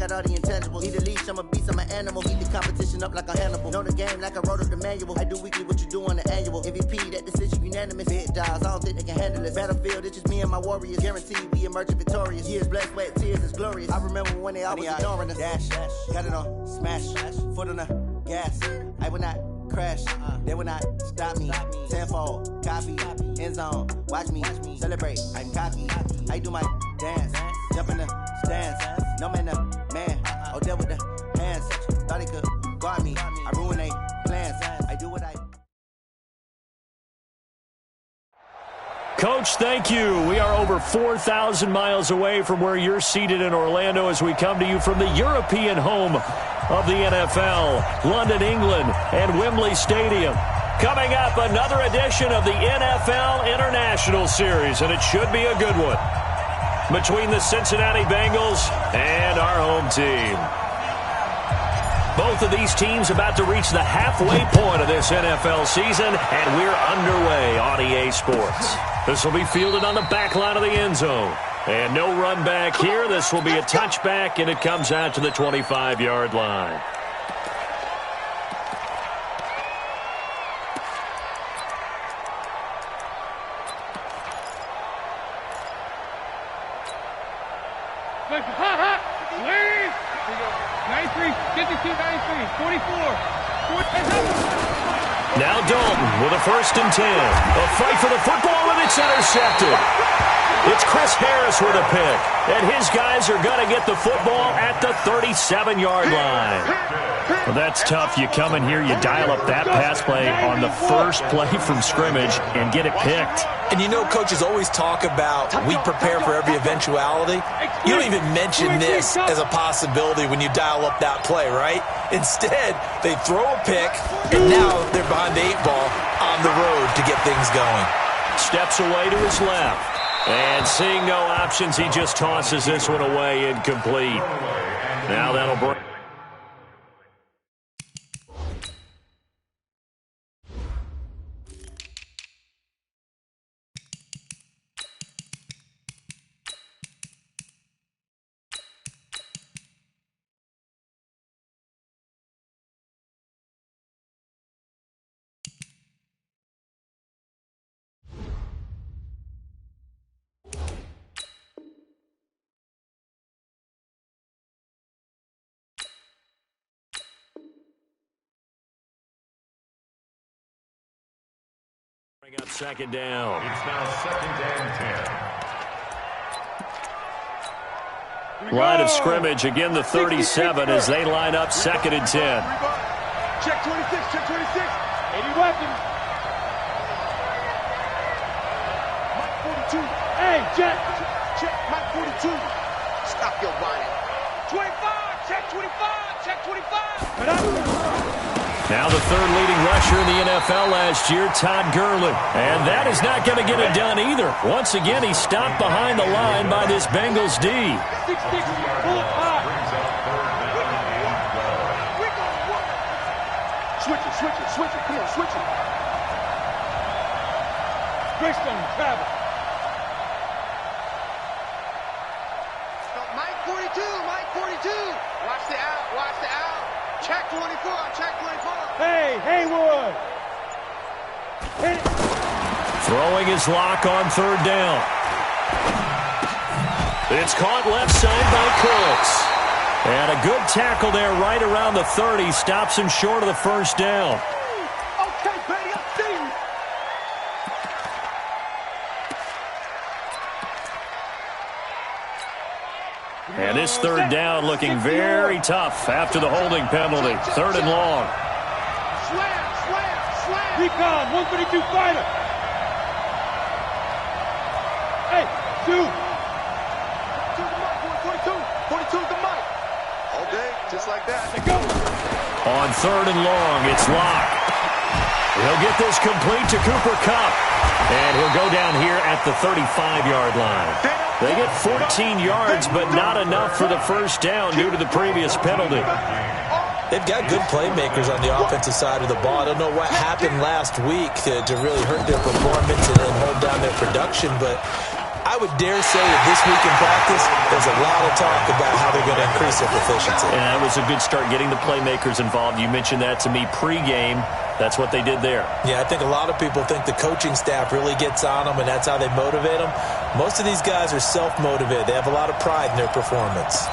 got all the intangibles. Need a leash, I'm a beast, I'm an animal. Heat the competition up like a Hannibal. Know the game like I wrote up the manual. I do weekly what you do on the annual. MVP, that decision unanimous. Big dogs, I don't think they can handle it. Battlefield, it's just me and my warriors. Guaranteed we emerge victorious. Years, blood, sweat, tears, it's glorious. I remember when they always ignoring us. Dash, got it on, smash, foot on the gas. I will not crash, they will not stop me. Tenfold, copy, end zone, watch me celebrate. I'm cocky, I do my dance, jump in the stands. No man, man, oh there with the hands. Thought he could guard me, I ruin they plans. I do what I. Coach, thank you. We are over 4,000 miles away from where you're seated in Orlando as we come to you from the European home of the NFL, London, England, and Wembley Stadium. Coming up, another edition of the NFL International Series, and it should be a good one, between the Cincinnati Bengals and our home team. Both of these teams about to reach the halfway point of this NFL season, and we're underway on EA Sports. This will be fielded on the back line of the end zone. And no run back here. This will be a touchback, and it comes out to the 25-yard line. Now Dalton with a 1st and 10. A fight for the football, and it's intercepted. It's Chris Harris with a pick, and his guys are going to get the football at the 37-yard line. Well, that's tough. You come in here, you dial up that pass play on the first play from scrimmage and get it picked. And you know, coaches always talk about we prepare for every eventuality. You don't even mention this as a possibility when you dial up that play, right? Instead, they throw a pick, and now they're behind the 8 ball on the road to get things going. Steps away to his left. And seeing no options, he just tosses this one away incomplete. Now that'll break. Bring up 2nd down. It's now 2nd and 10. Line of scrimmage, again the 37 as they line up 2nd and 10. Check 26, check 26. 80 weapons. Mike 42. Hey, check. Check, Mike 42. Stop your body. 25, check 25, check 25. Now the 3rd leading rusher in the NFL last year, Todd Gurley. And that is not going to get it done either. Once again, he's stopped behind the line by this Bengals D. 6-6, pull it high. Switch it. Come on, switch it. Greystone, travel. Mike 42. Watch the out. Check 24. Hey, Haywood. Hit it. Throwing his lock on 3rd down. It's caught left side by Cooks. And a good tackle there right around the 30. Stops him short of the 1st down. Okay, Betty, I see you. And this 3rd down looking very tough after the holding penalty. 3rd and long. Slam. Recon, 132 fighter. Hey, shoot. 42 the mic. All day, just like that. They go. On 3rd and long, it's Locke. He'll get this complete to Cooper Kupp. And he'll go down here at the 35-yard line. They get 14 yards, but not enough for the 1st down due to the previous penalty. They've got good playmakers on the offensive side of the ball. I don't know what happened last week to really hurt their performance and hold down their production, but I I would dare say that this week in practice, there's a lot of talk about how they're going to increase their proficiency. And that was a good start getting the playmakers involved. You mentioned that to me pregame. That's what they did there. Yeah, I think a lot of people think the coaching staff really gets on them, and that's how they motivate them. Most of these guys are self-motivated. They have a lot of pride in their performance.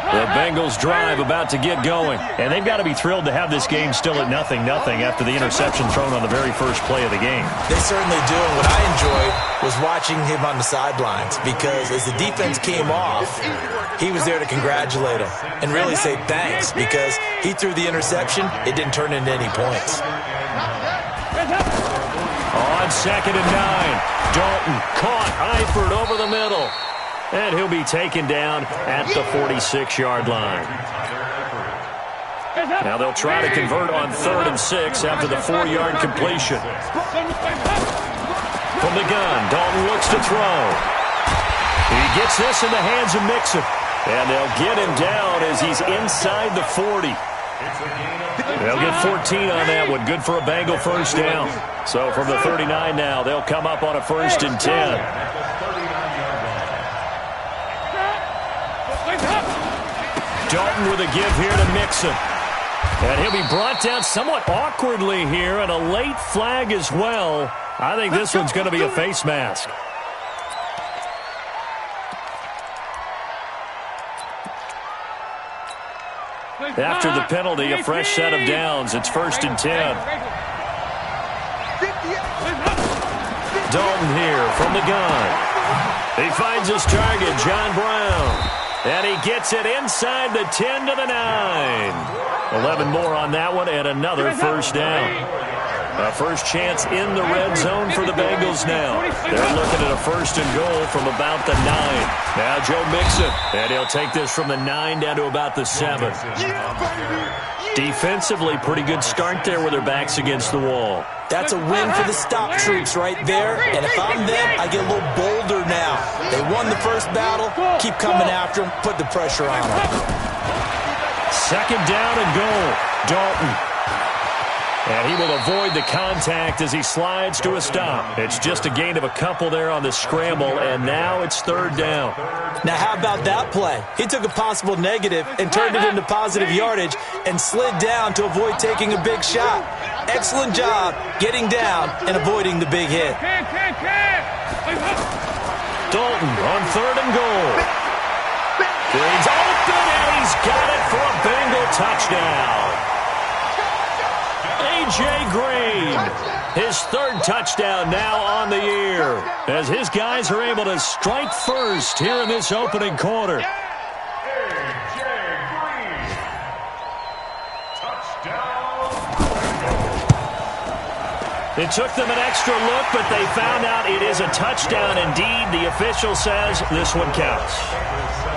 The Bengals drive about to get going. And they've got to be thrilled to have this game still at 0-0 after the interception thrown on the very first play of the game. They certainly do. And what I enjoyed was watching him on the sidelines, because as the defense came off, he was there to congratulate him and really say thanks, because he threw the interception. It didn't turn into any points. On 2nd and 9, Dalton caught Eifert over the middle. And he'll be taken down at the 46-yard line. Now they'll try to convert on 3rd and 6 after the 4-yard completion. From the gun, Dalton looks to throw. He gets this in the hands of Mixon. And they'll get him down as he's inside the 40. They'll get 14 on that one. Good for a Bengal first down. So from the 39 now, they'll come up on a 1st and 10. Dalton with a give here to Mixon. And he'll be brought down somewhat awkwardly here, and a late flag as well. I think this one's going to be a face mask. After the penalty, a fresh set of downs. It's 1st and 10. Dalton here from the gun. He finds his target, John Brown. And he gets it inside the 10 to the 9. 11 more on that one, and another first down. A first chance in the red zone for the Bengals now. They're looking at a 1st and goal from about the 9. Now Joe Mixon, and he'll take this from the 9 down to about the 7. Defensively, pretty good start there with their backs against the wall. That's a win for the stop troops right there. And if I'm them, I get a little bolder now. They won the first battle. Keep coming after them. Put the pressure on them. 2nd down and goal. Dalton. And he will avoid the contact as he slides to a stop. It's just a gain of a couple there on the scramble, and now it's 3rd down. Now, how about that play? He took a possible negative and turned it into positive yardage and slid down to avoid taking a big shot. Excellent job getting down and avoiding the big hit. Dalton on 3rd and goal. Green's open, and he's got it for a Bengal touchdown. A.J. Green, his 3rd touchdown now on the year, as his guys are able to strike first here in this opening quarter. A.J. Green. Touchdown. It took them an extra look, but they found out it is a touchdown indeed. The official says this one counts.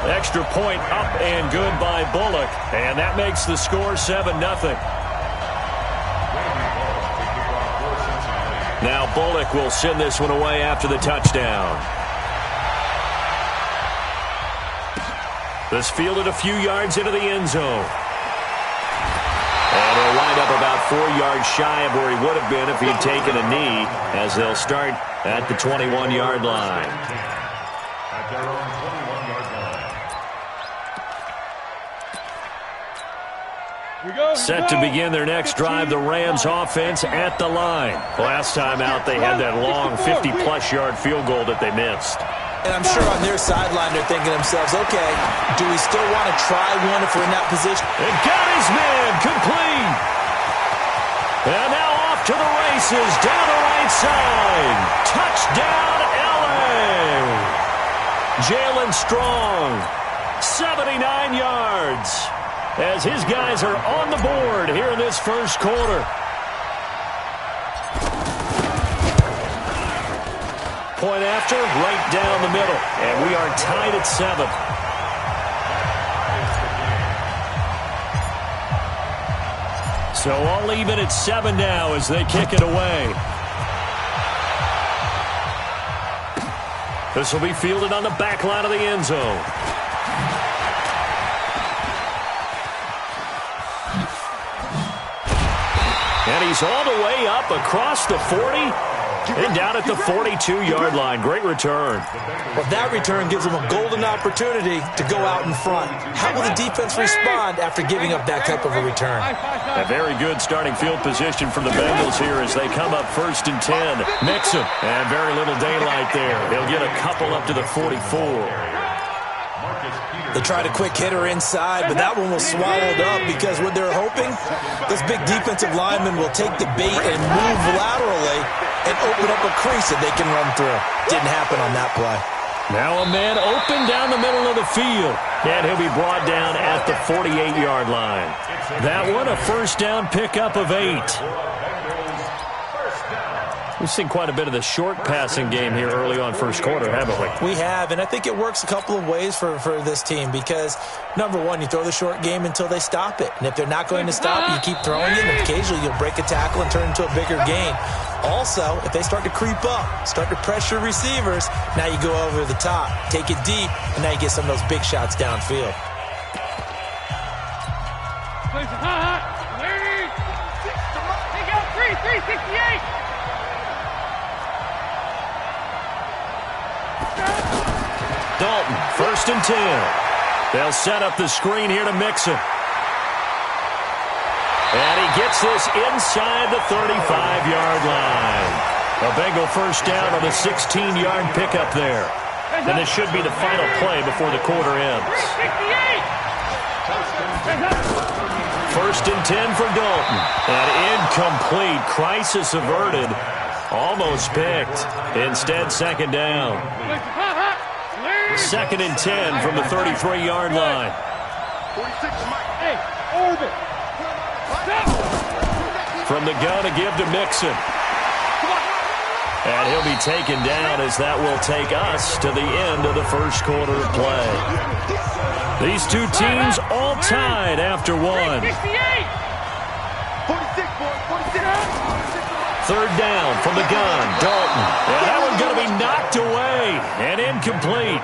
Extra point up and good by Bullock, and that makes the score 7-0. Now Bullock will send this one away after the touchdown. This fielded a few yards into the end zone. And he'll wind up about 4 yards shy of where he would have been if he had taken a knee, as they'll start at the 21-yard line. At their own 21-yard line. Set to begin their next drive, the Rams offense at the line. Last time out, they had that long 50-plus yard field goal that they missed. And I'm sure on their sideline they're thinking to themselves, okay, do we still want to try one if we're in that position? And got his man complete. And now off to the races down the right side. Touchdown, L.A. Jalen Strong, 79 yards. As his guys are on the board here in this first quarter. Point after, right down the middle. And we are tied at 7. So all even at 7 now as they kick it away. This will be fielded on the back line of the end zone. And he's all the way up across the 40. And down at the 42-yard line. Great return. Well, that return gives them a golden opportunity to go out in front. How will the defense respond after giving up that type of a return? A very good starting field position for the Bengals here as they come up 1st and 10. Mixon. And very little daylight there. They'll get a couple up to the 44. They tried a quick hitter inside, but that one was swallowed up because what they're hoping, this big defensive lineman will take the bait and move laterally and open up a crease that they can run through. Didn't happen on that play. Now a man open down the middle of the field. And he'll be brought down at the 48-yard line. That one, a first down pickup of 8. We've seen quite a bit of the short passing game here early on first quarter, haven't we? We have, and I think it works a couple of ways for this team because, number one, you throw the short game until they stop it. And if they're not going to stop it, you keep throwing it, and occasionally you'll break a tackle and turn it into a bigger gain. Also, if they start to creep up, start to pressure receivers, now you go over the top, take it deep, and now you get some of those big shots downfield. Take out 368. Dalton, 1st and 10. They'll set up the screen here to Mixon. And he gets this inside the 35-yard line. A Bengal first down on a 16-yard pickup there. And this should be the final play before the quarter ends. 1st and 10 for Dalton. And incomplete. Crisis averted. Almost picked. Instead, 2nd down. 2nd and 10 from the 33-yard line. From the gun, a give to Mixon. And he'll be taken down as that will take us to the end of the first quarter of play. These two teams all tied after one. 3rd down from the gun, Dalton. And that one's going to be knocked away and incomplete.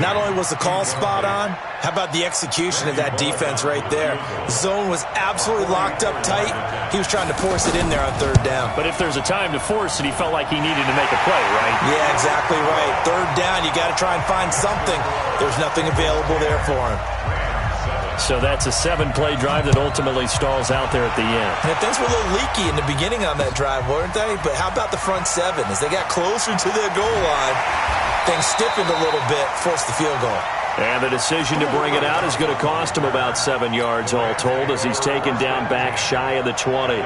Not only was the call spot on, how about the execution of that defense right there? The zone was absolutely locked up tight. He was trying to force it in there on 3rd down. But if there's a time to force it, he felt like he needed to make a play, right? Yeah, exactly right. 3rd down, you got to try and find something. There's nothing available there for him. So that's a 7-play drive that ultimately stalls out there at the end. And things were a little leaky in the beginning on that drive, weren't they? But how about the front 7? As they got closer to their goal line, things stiffened a little bit, forced the field goal. And the decision to bring it out is going to cost him about 7 yards all told as he's taken down back shy of the 20.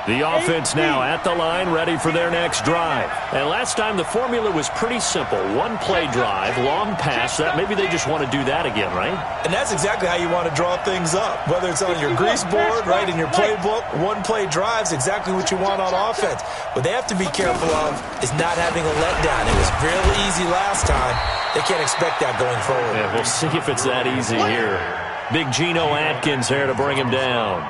The offense now at the line, ready for their next drive. And last time the formula was pretty simple. 1-play drive, long pass. That maybe they just want to do that again, right? And that's exactly how you want to draw things up. Whether it's on your grease board, right, in your playbook, 1-play drive's exactly what you want on offense. What they have to be careful of is not having a letdown. It was really easy last time. They can't expect that going forward. Yeah, we'll see if it's that easy here. Big Geno Atkins there to bring him down.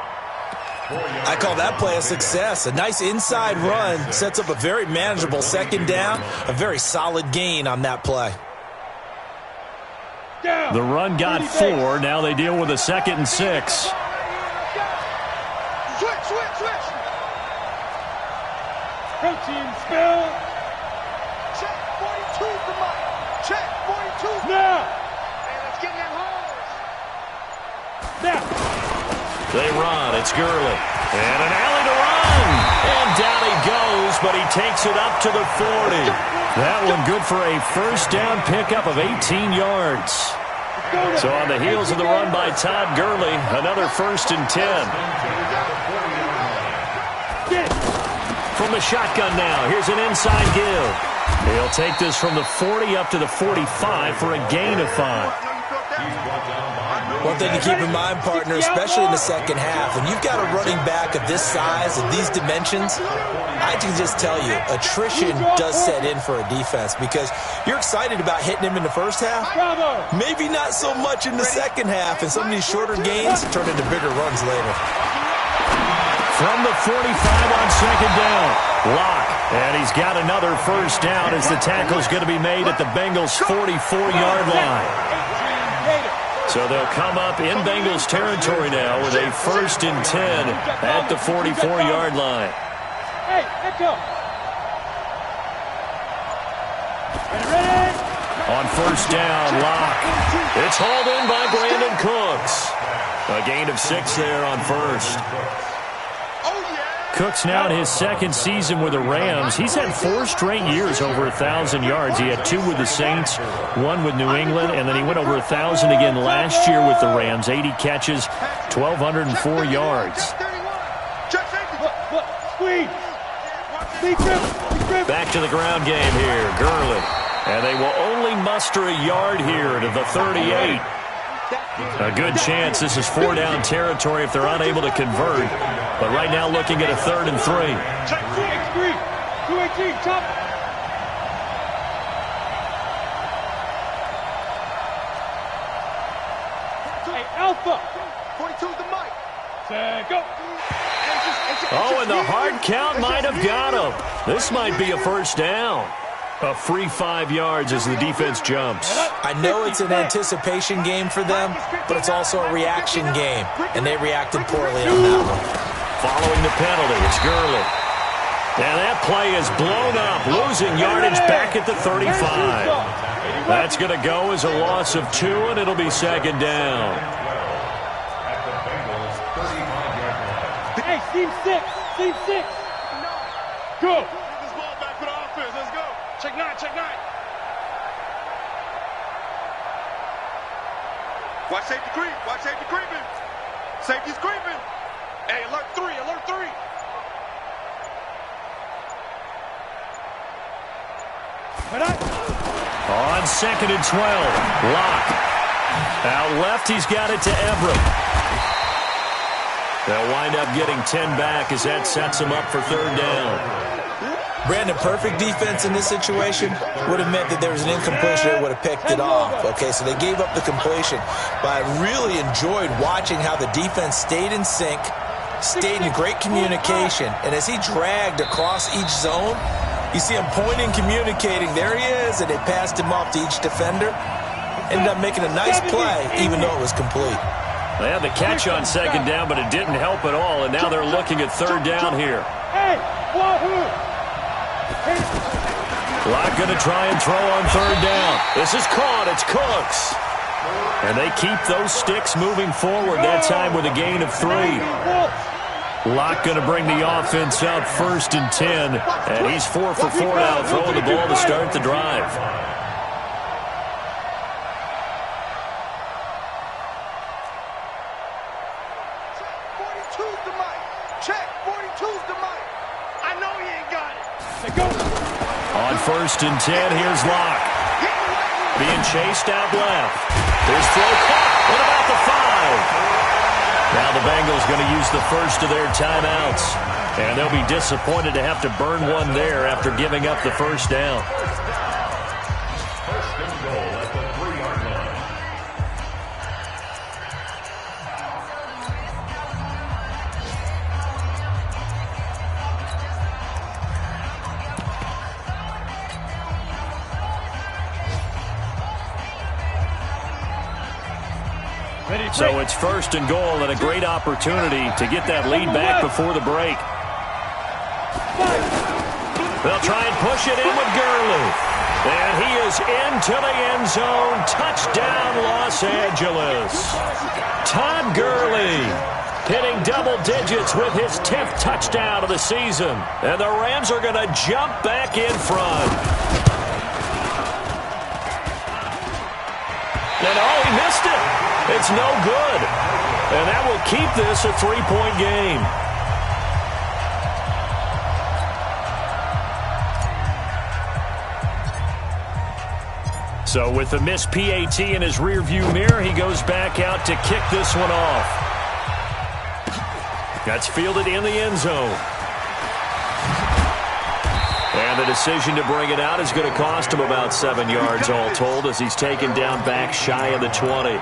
I call that play a success. A nice inside run sets up a very manageable 2nd down, a very solid gain on that play. The run got 4. Now they deal with a 2nd and 6. Switch. Protein spill. Check 42 for Mike. Check 42. Now. And let's get that hose. Now. They run. It's Gurley. And an alley to run. And down he goes, but he takes it up to the 40. That one good for a first down pickup of 18 yards. So on the heels of the run by Todd Gurley, another 1st and 10. From the shotgun now, here's an inside give. He'll take this from the 40 up to the 45 for a gain of 5. One thing to keep in mind, partner, especially in the second half, when you've got a running back of this size, of these dimensions, I can just tell you, attrition does set in for a defense because you're excited about hitting him in the first half. Maybe not so much in the second half, and some of these shorter gains turn into bigger runs later. From the 45 on 2nd down, Locke, and he's got another first down as the tackle's going to be made at the Bengals' 44-yard line. So they'll come up in Bengals territory now with a 1st and 10 at the 44-yard line. Hey, let's go. Ready? On 1st down, Locke. It's hauled in by Brandon Cooks. A gain of 6 there on 1st. Cooks now in his 2nd season with the Rams. He's had 4 straight years over 1,000 yards. He had 2 with the Saints, 1 with New England, and then he went over 1,000 again last year with the Rams. 80 catches, 1,204 yards. Back to the ground game here, Gurley. And they will only muster a yard here to the 38. A good chance this is 4-down territory if they're unable to convert. But right now looking at a 3rd and 3. Check 2-18, chop. Hey, Alpha. 42's the mic. Set, go. Oh, and the hard count might have got him. This might be a 1st down. A free 5 yards as the defense jumps. I know it's an anticipation game for them, but it's also a reaction game, and they reacted poorly on that one. Following the penalty, it's Gurley. And that play is blown up, losing yardage back at the 35. That's going to go as a loss of 2, and it'll be 2nd down. Hey, team 6. Go. Check 9. Watch safety creeping. Safety's creeping. Hey, alert 3. On 2nd and 12, Locke. Out left, he's got it to Everett. They'll wind up getting 10 back as that sets him up for 3rd down. Brandon, perfect defense in this situation would have meant that there was an incompletion. They would have picked it off. Okay, so they gave up the completion. But I really enjoyed watching how the defense stayed in sync, stayed in great communication. And as he dragged across each zone, you see him pointing, communicating. There he is, and they passed him off to each defender. Ended up making a nice play, even though it was complete. They had the catch on 2nd down, but it didn't help at all. And now they're looking at 3rd down here. Hey, wahoo! Locke going to try and throw on 3rd down. This is caught. It's Cooks. And they keep those sticks moving forward, that time with a gain of 3. Locke going to bring the offense up 1st and 10. And he's 4 for 4 now, throwing the ball to start the drive. On 1st and 10, here's Locke. Being chased out left. His throw caught at about the 5. Now the Bengals going to use the first of their timeouts. And they'll be disappointed to have to burn one there after giving up the 1st down. 1st and goal at the 3-yard line. So it's 1st and goal and a great opportunity to get that lead back before the break. They'll try and push it in with Gurley. And he is into the end zone. Touchdown, Los Angeles. Todd Gurley hitting double digits with his 10th touchdown of the season. And the Rams are going to jump back in front. And oh, he missed it. It's no good. And that will keep this a 3-point game. So with the missed PAT in his rearview mirror, he goes back out to kick this one off. That's fielded in the end zone. And the decision to bring it out is going to cost him about 7 yards all told as he's taken down back shy of the 20.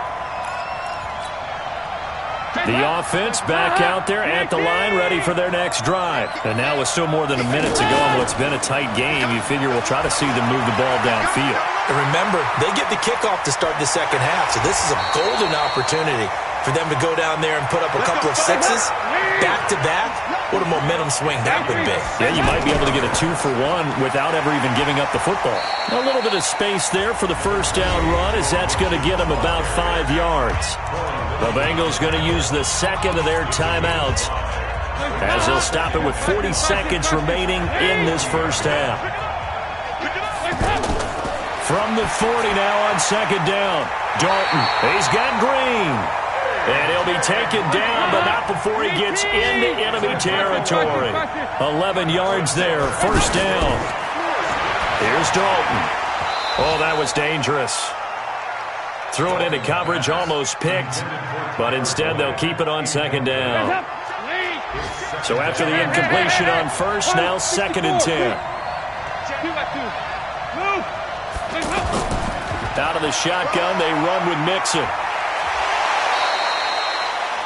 The offense back out there at the line, ready for their next drive. And now with still more than a minute to go in what's been a tight game, you figure we'll try to see them move the ball downfield. And remember, they get the kickoff to start the second half, so this is a golden opportunity for them to go down there and put up a couple of sixes back-to-back. What a momentum swing that would be. Yeah, you might be able to get a 2-for-1 without ever even giving up the football. A little bit of space there for the first down run, as that's going to get them about 5 yards. The Bengals going to use the second of their timeouts, as they'll stop it with 40 seconds remaining in this first half. From the 40 now on second down. Dalton, he's got Green. And he'll be taken down, but not before he gets into enemy territory. 11 yards there, first down. Here's Dalton. Oh, that was dangerous. Threw it into coverage, almost picked, but instead they'll keep it on second down. So after the incompletion on first, now second and 10. Out of the shotgun, they run with Mixon.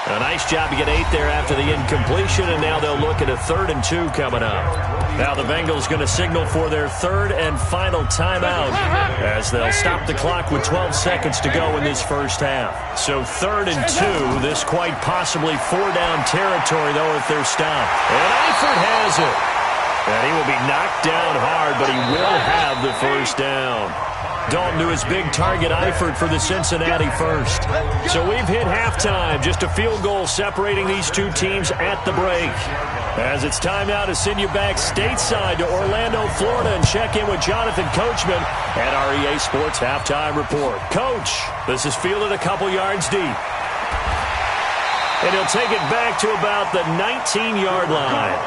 A nice job to get 8 there after the incompletion, and now they'll look at a 3rd and 2 coming up. Now the Bengals going to signal for their 3rd and final timeout, as they'll stop the clock with 12 seconds to go in this first half. So 3rd and 2, this quite possibly 4-down territory, though, if they're stopped. And Eifert has it. And he will be knocked down hard, but he will have the first down. Dalton to his big target, Eifert, for the Cincinnati first. So we've hit halftime. Just a field goal separating these two teams at the break. As it's time now to send you back stateside to Orlando, Florida, and check in with Jonathan Coachman at our EA Sports Halftime Report. Coach, this is fielded a couple yards deep. And he'll take it back to about the 19-yard line.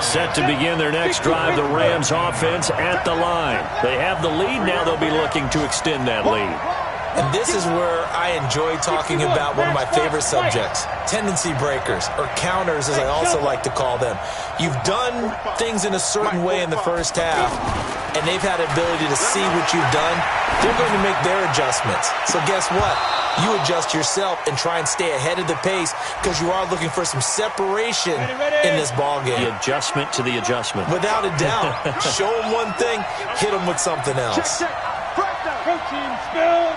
Set to begin their next drive, the Rams offense at the line. They have the lead. Now they'll be looking to extend that lead. And this is where I enjoy talking about one of my favorite subjects, tendency breakers, or counters as I also like to call them. You've done things in a certain way in the first half, and they've had the ability to see what you've done. They're going to make their adjustments. So guess what? You adjust yourself and try and stay ahead of the pace because you are looking for some separation in this ballgame. The adjustment to the adjustment. Without a doubt. Show them one thing, hit them with something else. Protein spill.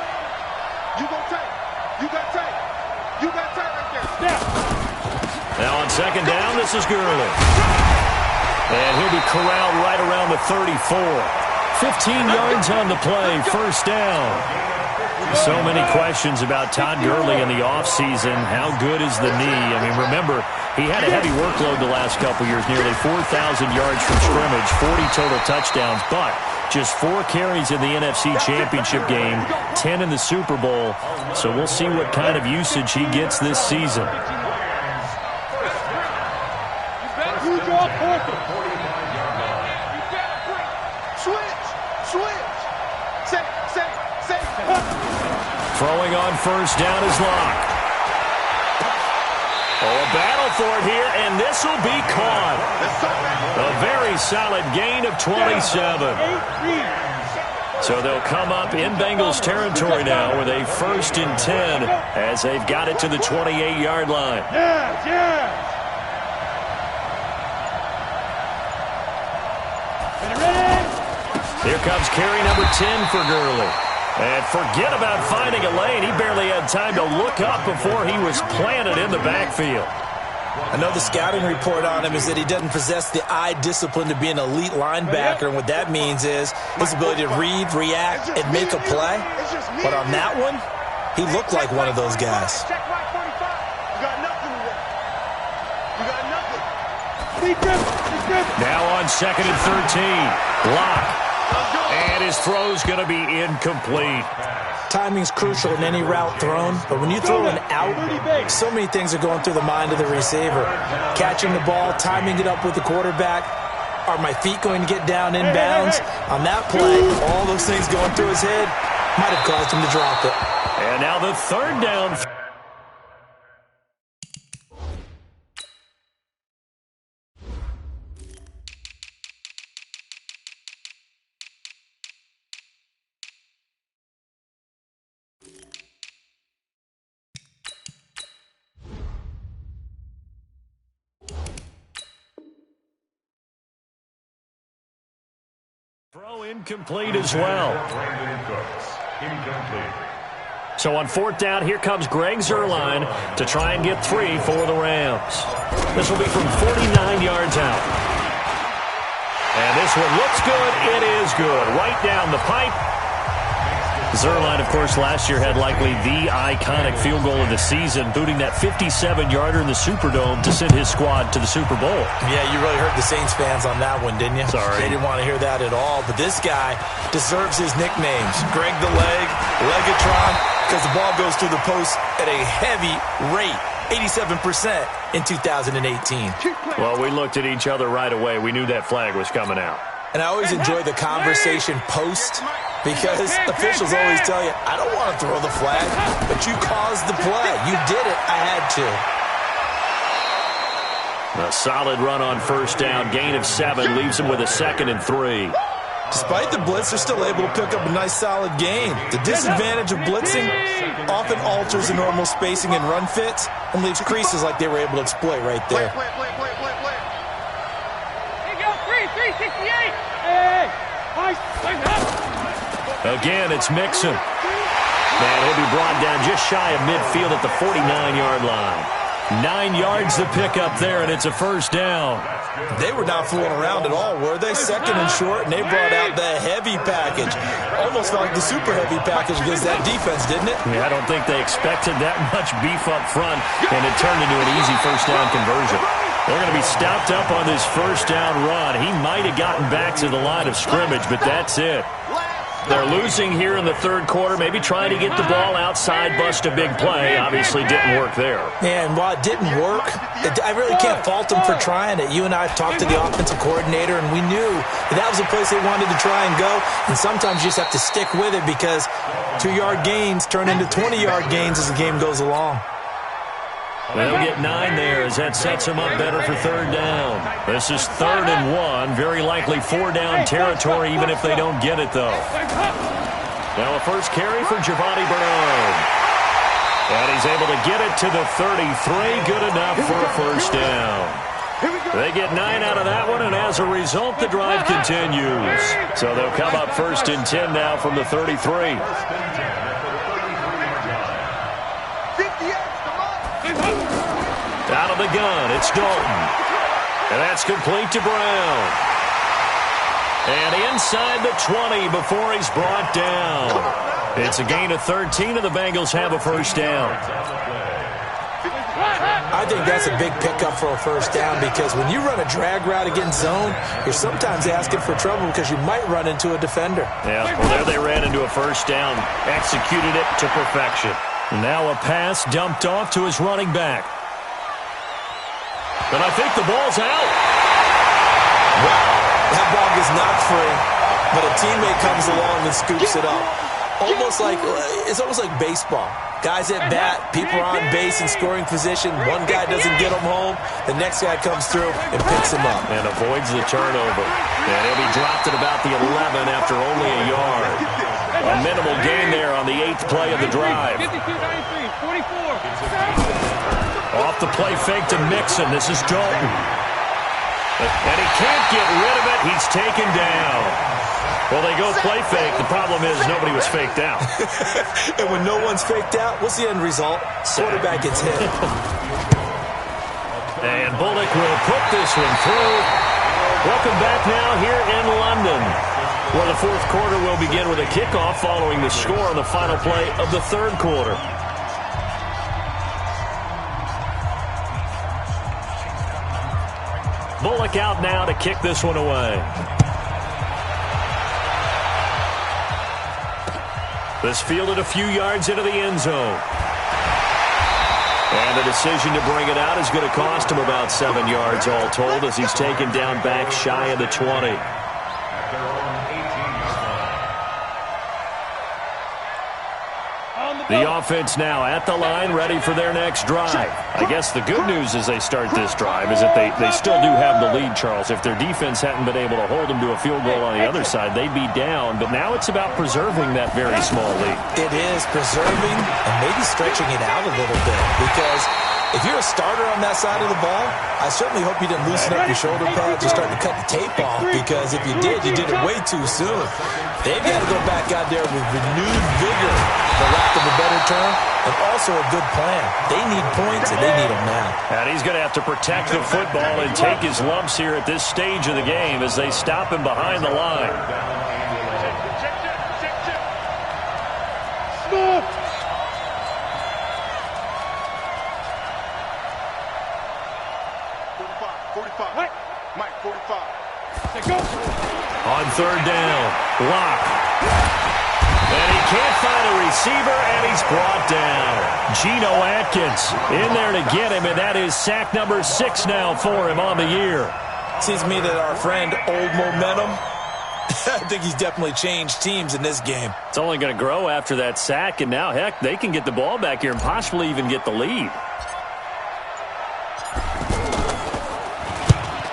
You gon' take. You got take. You got take right there. Now on second down, this is Gurley. And he'll be corralled right around the 34. 15 yards on the play, first down. So many questions about Todd Gurley in the offseason. How good is the knee? I mean, remember, he had a heavy workload the last couple years, nearly 4,000 yards from scrimmage, 40 total touchdowns, but just 4 carries in the NFC Championship game, 10 in the Super Bowl. So we'll see what kind of usage he gets this season. Throwing on first down is Locke. Oh, a battle for it here, and this will be caught. A very solid gain of 27. So they'll come up in Bengals territory now with a 1st and 10 as they've got it to the 28-yard line. Here comes carry number 10 for Gurley. And forget about finding a lane. He barely had time to look up before he was planted in the backfield. I know the scouting report on him is that he doesn't possess the eye discipline to be an elite linebacker, and what that means is his ability to read, react, and make a play. But on that one, he looked like one of those guys. Now on second and 13, Locke. And his throw's going to be incomplete. Timing's crucial in any route thrown, but when you throw an out, so many things are going through the mind of the receiver. Catching the ball, timing it up with the quarterback. Are my feet going to get down inbounds? On that play, all those things going through his head might have caused him to drop it. And now the 3rd down. Throw incomplete as well. Incomplete. So on fourth down, here comes Greg Zuerlein to try and get 3 for the Rams. This will be from 49 yards out. And this one looks good. It is good. Right down the pipe. Zuerlein, of course, last year had likely the iconic field goal of the season, booting that 57-yarder in the Superdome to send his squad to the Super Bowl. Yeah, you really hurt the Saints fans on that one, didn't you? Sorry. They didn't want to hear that at all. But this guy deserves his nicknames. Greg the Leg, Legatron, because the ball goes through the post at a heavy rate, 87% in 2018. Well, we looked at each other right away. We knew that flag was coming out. And I always enjoy the conversation post because officials always tell you, I don't want to throw the flag, but you caused the play. You did it. I had to. A solid run on first down. Gain of 7 leaves him with a 2nd and 3. Despite the blitz, they're still able to pick up a nice, solid gain. The disadvantage of blitzing often alters the normal spacing and run fits and leaves creases like they were able to exploit right there. Play. Here you go, 368. Hey, nice. Again, it's Mixon. And he'll be brought down just shy of midfield at the 49-yard line. 9 yards to pick up there, and it's a first down. They were not fooling around at all, were they? 2nd and short, and they brought out the heavy package. Almost felt like the super heavy package against that defense, didn't it? Yeah, I don't think they expected that much beef up front, and it turned into an easy first down conversion. They're going to be stopped up on this first down run. He might have gotten back to the line of scrimmage, but that's it. They're losing here in the third quarter, maybe trying to get the ball outside, bust a big play. Obviously didn't work there. Yeah, and while it didn't work, I really can't fault them for trying it. You and I talked to the offensive coordinator, and we knew that was the place they wanted to try and go. And sometimes you just have to stick with it because 2-yard gains turn into 20-yard gains as the game goes along. They'll get 9 there as that sets them up better for third down. This is 3rd and 1. Very likely 4-down territory even if they don't get it, though. Now a first carry for Giovanni Bernard. And he's able to get it to the 33. Good enough for a first down. They get 9 out of that one, and as a result, the drive continues. So they'll come up 1st and 10 now from the 33. Out of the gun, it's Dalton. And that's complete to Brown. And inside the 20 before he's brought down. It's a gain of 13, and the Bengals have a first down. I think that's a big pickup for a first down because when you run a drag route against zone, you're sometimes asking for trouble because you might run into a defender. Yeah, well, there they ran into a first down. Executed it to perfection. Now a pass dumped off to his running back. But I think the ball's out. Wow, that ball gets knocked free, but a teammate comes along and scoops it up. It's almost like baseball. Guys at bat, people are on base in scoring position. One guy doesn't get him home. The next guy comes through and picks him up. And avoids the turnover. And he'll be dropped at about the 11 after only a yard. A minimal gain there on the 8th play of the drive. 52-93, 44. Off the play fake to Mixon. This is Dalton. And he can't get rid of it. He's taken down. Well, they go play fake. The problem is nobody was faked out. And when no one's faked out, what's the end result? Quarterback gets hit. And Bullock will put this one through. Welcome back now here in London, where the fourth quarter will begin with a kickoff following the score on the final play of the third quarter. Bullock out now to kick this one away. This fielded a few yards into the end zone. And the decision to bring it out is going to cost him about 7 yards all told as he's taken down back shy of the 20. The offense now at the line, ready for their next drive. I guess the good news as they start this drive is that they still do have the lead, Charles. If their defense hadn't been able to hold them to a field goal on the other side, they'd be down. But now it's about preserving that very small lead. It is preserving and maybe stretching it out a little bit because If you're a starter on that side of the ball, I certainly hope you didn't loosen up your shoulder pads or start to cut the tape off, because if you did it way too soon. They've got to go back out there with renewed vigor, for lack of a better term, and also a good plan. They need points, and they need them now. And he's going to have to protect the football and take his lumps here at this stage of the game as they stop him behind the line. Smooth. 45. Mike, 45. On third down, Locke. And he can't find a receiver, and he's brought down. Geno Atkins in there to get him, and that is sack number 6 now for him on the year. Seems to me that our friend, Old Momentum, I think he's definitely changed teams in this game. It's only going to grow after that sack, and now, heck, they can get the ball back here and possibly even get the lead.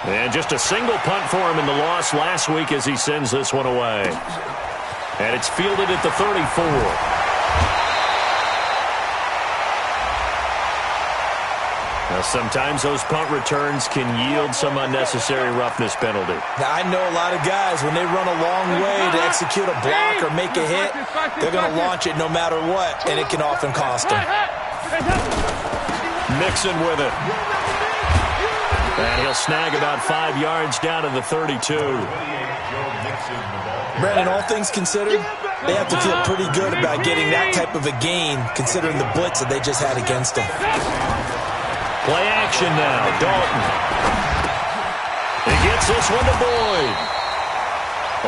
And just a single punt for him in the loss last week as he sends this one away. And it's fielded at the 34. Now, sometimes those punt returns can yield some unnecessary roughness penalty. Now, I know a lot of guys, when they run a long way to execute a block or make a hit, they're going to launch it no matter what, and it can often cost them. Mixon with it. And he'll snag about 5 yards down to the 32. Brandon, all things considered, they have to feel pretty good about getting that type of a gain, considering the blitz that they just had against them. Play action now. Dalton. He gets this one to Boyd.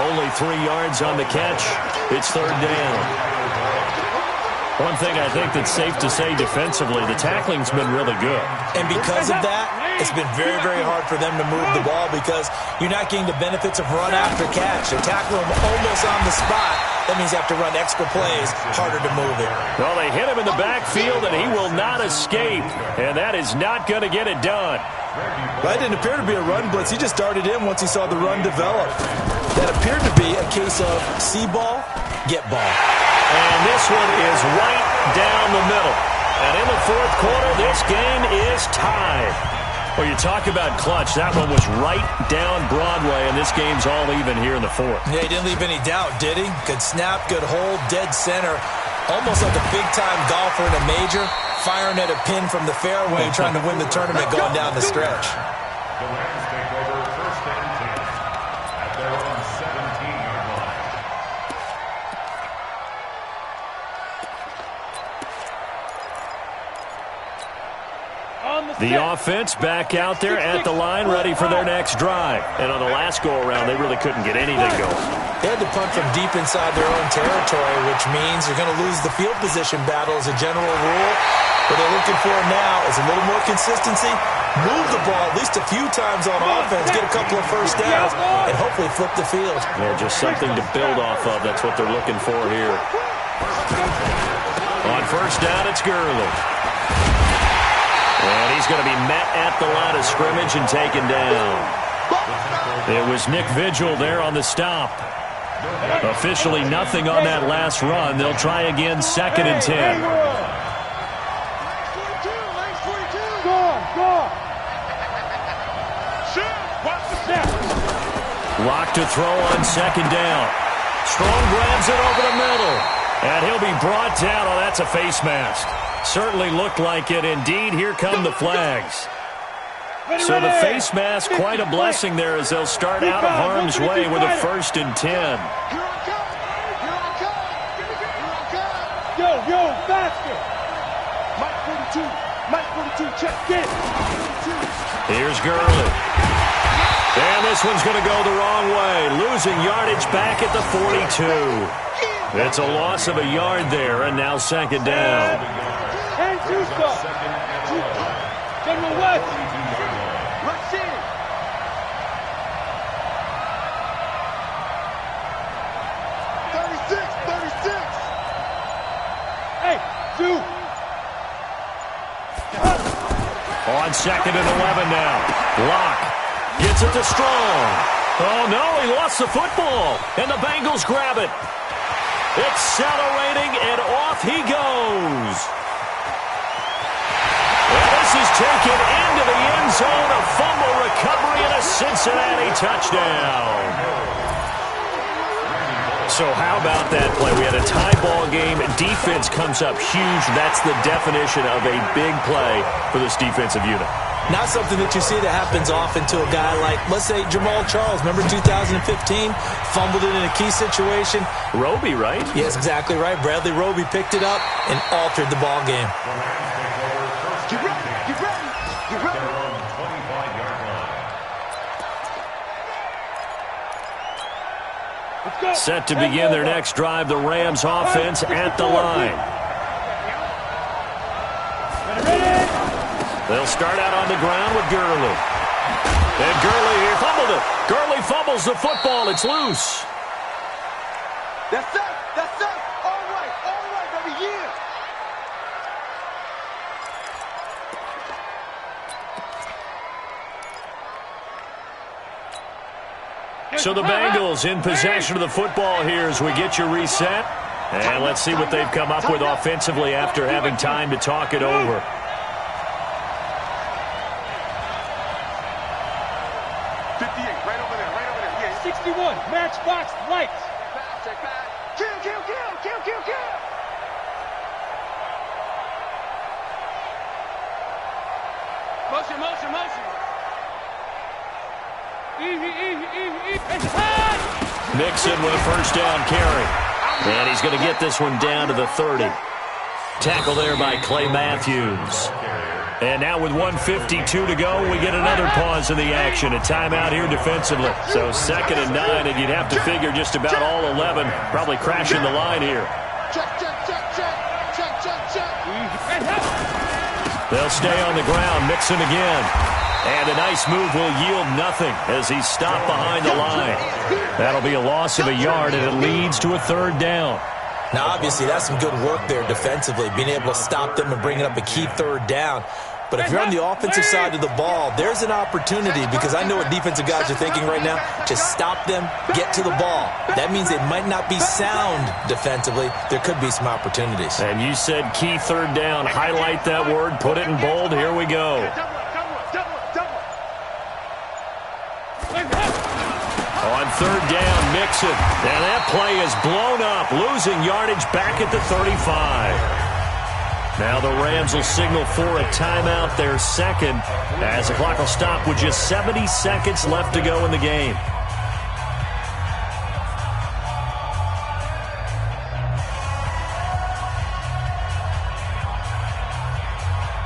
Only 3 yards on the catch. It's third down. One thing I think that's safe to say defensively, the tackling's been really good. And because of that, it's been very, very hard for them to move the ball because you're not getting the benefits of run after catch. They're tackling him almost on the spot. That means they have to run extra plays, harder to move it. Well, they hit him in the backfield, and he will not escape. And that is not going to get it done. Well, it didn't appear to be a run blitz. He just darted in once he saw the run develop. That appeared to be a case of see ball, get ball. And this one is right down the middle. And in the fourth quarter, this game is tied. Well, you talk about clutch. That one was right down Broadway, and this game's all even here in the fourth. Yeah, he didn't leave any doubt, did he? Good snap, good hold, dead center. Almost like a big-time golfer in a major, firing at a pin from the fairway, trying to win the tournament going down the stretch. The Rams take over first and 10 at their own 17-yard line. The offense back out there at the line, ready for their next drive. And on the last go-around, they really couldn't get anything going. They had to punt from deep inside their own territory, which means you're going to lose the field position battle as a general rule. What they're looking for now is a little more consistency, move the ball at least a few times on offense, get a couple of first downs, and hopefully flip the field. Yeah, just something to build off of. That's what they're looking for here. On first down, it's Gurley. And he's going to be met at the line of scrimmage and taken down. It was Nick Vigil there on the stop. Officially nothing on that last run. They'll try again, second and 10. Lock to throw on second down. Strong grabs it over the middle. And he'll be brought down. Oh, that's a face mask. Certainly looked like it. Indeed, here come the flags. So the face mask, quite a blessing there as they'll start out of harm's way with a first and 10. Yo, faster. Mike 42, check, get it. Here's Gurley. And this one's going to go the wrong way. Losing yardage back at the 42. It's a loss of a yard there, and now second down. And General West. Rush in. 36. Hey, shoot. On second and 11 now. Locke gets it to Strong. Oh, no, he lost the football. And the Bengals grab it. Accelerating, and off he goes. And This is taken into the end zone. A fumble recovery and a Cincinnati touchdown. So how about that play? We had a tie ball game. Defense comes up huge. That's the definition of a big play for this defensive unit. Not something that you see that happens often to a guy like, let's say, Jamal Charles. Remember 2015? Fumbled it in a key situation. Roby, right? Yes, exactly right. Bradley Roby picked it up and altered the ball game. Get ready, get ready, get ready. Set to begin their next drive, the Rams offense at the line. They'll start out on the ground with Gurley. And Gurley here fumbled it. Gurley fumbles the football. It's loose. That's it, that's it. All right, baby, yeah. So the Bengals in possession of the football here as we get you reset. And let's see what they've come up with offensively after having time to talk it over. 58, right over there, yeah. 61, matchbox lights. Check back. Kill. Motion. Easy. High. Mixon with a first down carry. And he's going to get this one down to the 30. Tackle there by Clay Matthews. And now with 1:52 to go, we get another pause in the action. A timeout here defensively. So 2nd and 9, and you'd have to figure just about all 11 probably crashing the line here. Check. They'll stay on the ground. Mixon again. And a nice move will yield nothing as he's stopped behind the line. That'll be a loss of a yard, and it leads to a 3rd down. Now, obviously, that's some good work there defensively, being able to stop them and bringing up a key 3rd down. But if you're on the offensive side of the ball, there's an opportunity, because I know what defensive guys are thinking right now, to stop them, get to the ball. That means they might not be sound defensively. There could be some opportunities. And you said key 3rd down. Highlight that word. Put it in bold. Here we go. On 3rd down, Mixon. And that play is blown up, losing yardage back at the 35. Now the Rams will signal for a timeout, their 2nd, as the clock will stop with just 70 seconds left to go in the game.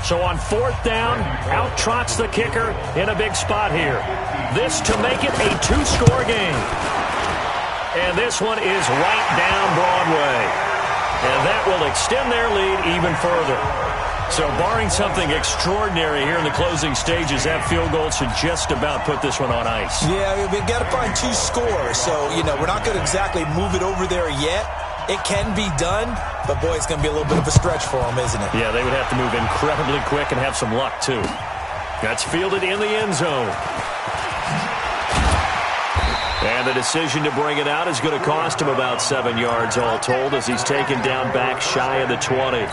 So on 4th down, out trots the kicker in a big spot here. This to make it a 2-score game. And this one is right down Broadway. And that will extend their lead even further. So barring something extraordinary here in the closing stages, that field goal should just about put this one on ice. Yeah, we've got to find 2 scores. So, we're not going to exactly move it over there yet. It can be done, but, boy, it's going to be a little bit of a stretch for them, isn't it? Yeah, they would have to move incredibly quick and have some luck, too. That's fielded in the end zone. And the decision to bring it out is going to cost him about 7 yards all told as he's taken down back shy of the 20.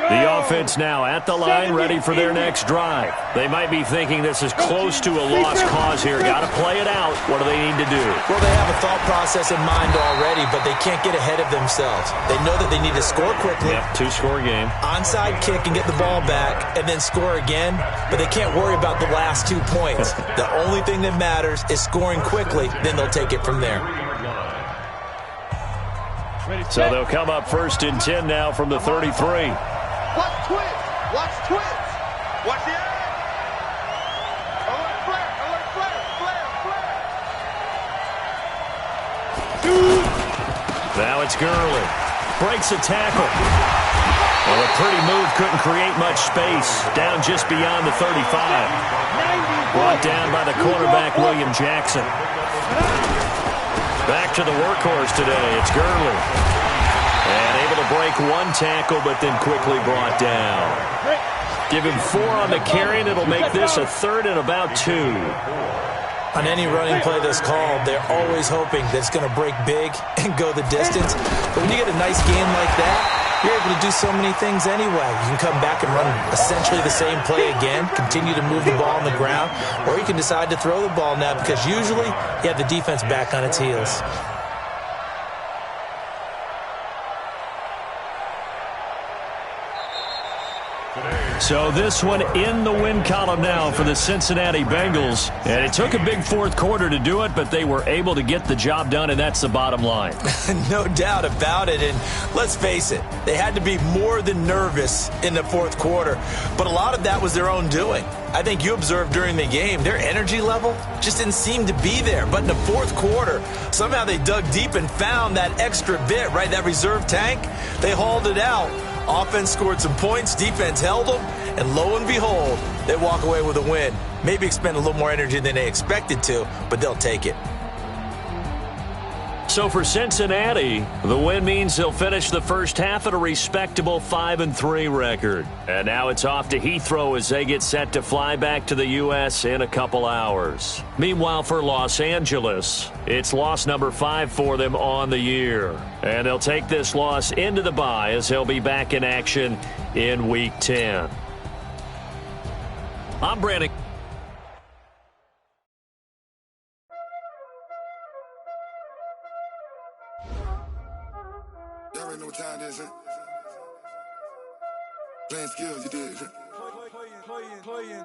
The offense now at the line, ready for their next drive. They might be thinking this is close to a lost cause here. Got to play it out. What do they need to do? Well, they have a thought process in mind already, but they can't get ahead of themselves. They know that they need to score quickly. Yep, 2-score game. Onside kick and get the ball back and then score again, but they can't worry about the last 2 points. The only thing that matters is scoring quickly, then they'll take it from there. So they'll come up 1st and 10 now from the 33. Watch twins. Watch the eye. Alert flare. Now it's Gurley. Breaks a tackle. Well, a pretty move couldn't create much space. Down just beyond the 35. Brought down by the quarterback, William Jackson. Back to the workhorse today. It's Gurley. And able to break 1 tackle, but then quickly brought down. Give him 4 on the carry, and it'll make this a 3rd and about 2. On any running play that's called, they're always hoping that it's going to break big and go the distance. But when you get a nice game like that, you're able to do so many things anyway. You can come back and run essentially the same play again, continue to move the ball on the ground, or you can decide to throw the ball now because usually you have the defense back on its heels. So this one in the win column now for the Cincinnati Bengals. And it took a big fourth quarter to do it, but they were able to get the job done, and that's the bottom line. No doubt about it. And let's face it, they had to be more than nervous in the fourth quarter. But a lot of that was their own doing. I think you observed during the game, their energy level just didn't seem to be there. But in the fourth quarter, somehow they dug deep and found that extra bit, right, that reserve tank. They hauled it out. Offense scored some points, defense held them, and lo and behold, they walk away with a win. Maybe expend a little more energy than they expected to, but they'll take it. So for Cincinnati, the win means they'll finish the first half at a respectable 5-3 record. And now it's off to Heathrow as they get set to fly back to the U.S. in a couple hours. Meanwhile, for Los Angeles, it's loss number 5 for them on the year. And they'll take this loss into the bye as they'll be back in action in Week 10. I'm Brandon. Y'all already know what time it is, huh? Playing skills, you did. Playing.